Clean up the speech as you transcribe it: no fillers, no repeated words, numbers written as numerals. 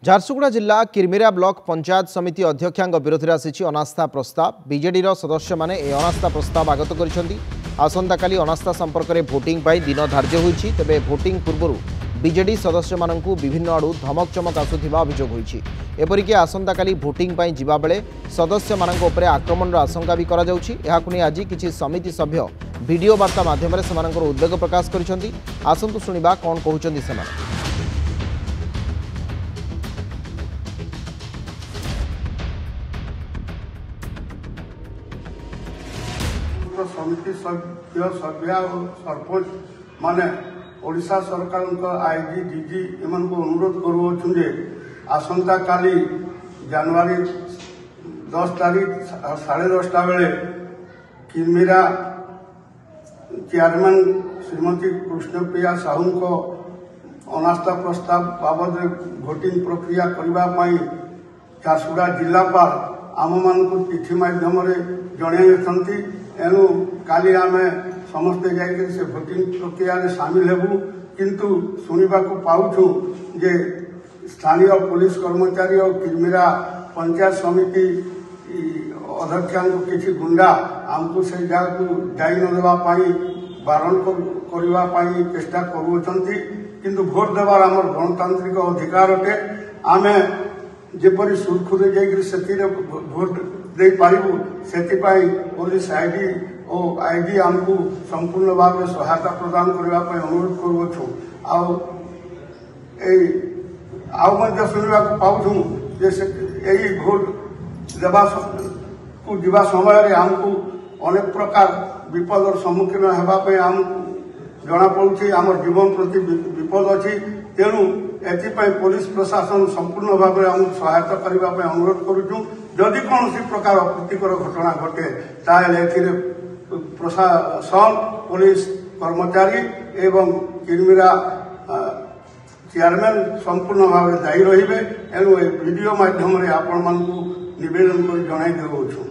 झारसुगुड़ा जिला किरमिरा ब्लॉक पंचायत समिति अध्यक्षा विरोध में आसी अनास्था प्रस्ताव बीजेडी सदस्य मैंने अनास्था प्रस्ताव आगत कर आसंताकाली अनास्था संपर्क में भोटिंग दिन धार्य होती तेबे भोटिंग पूर्व बीजेडी सदस्य मानक विभिन्न आड़ू धमक चमक आसुवा अभियोग होती एपरिक आसंताकाली भोटिंग जिबा बेले सदस्य मानक उपरे आक्रमण आशंका भी करा जाउछि। एहाकु नै आज किछि समिति सभ्य वीडियो वार्ता माध्यम से उद्वेग प्रकाश करिसेंति। आसंतु सुनिबा कोन कहउछन्ति सेमाने। समिति सभ्य सभ्या और सरपंच माने ओडिशा सरकार आईजी डीजी एमन को अनुरोध करूँ जे आसंता काली जनवरी 10 तारीख 10:30 बेले किरमिरा चेयरमैन श्रीमती कृष्णप्रिया साहू को अनास्था प्रस्ताव बाबद भोटिंग प्रक्रिया करने झारसुगुड़ा जिलापाल आम मान चिठी मध्यम जन एणु काली आमे समस्ते जाकर से भोटिंग प्रक्रिया सामिल हेबू किंतु सुनिबा को पाउछु जे स्थानीय पुलिस कर्मचारी और किरमिरा पंचायत समिति अध्यक्षा किसी गुंडा आमको से जगह को जाई न देवा बारण करने चेष्टा करुँच किंतु भोट देवार आम गणतांत्रिक अधिकार अटे आमे जेपरी सुरखुरे जाकर भोट दे पारिबु सेतिपाई पुलिस आईडी और आईजी आमको संपूर्ण भाव में सहायता प्रदान करने अनुरोध करुछु। आउ शुणा पाऊँ यही भोट देवा को जीवा समय आमको अनेक प्रकार विपदर सम्मुखीन होगापी आम जना पड़ुछि आम जीवन प्रति विपद अच्छी तेणु एपाई पुलिस प्रशासन संपूर्ण भाव में आम सहायता करने अनुरोध करुछु। जदि कौन प्रकार अप्रीतिकर घटना घटे ताले प्रशासन पुलिस कर्मचारी एवं किरमिरा चेयरमैन संपूर्ण भाव दायी रहिबे एणु वीडियो माध्यम आपण मानकु निवेदन कर जणाई देउछु।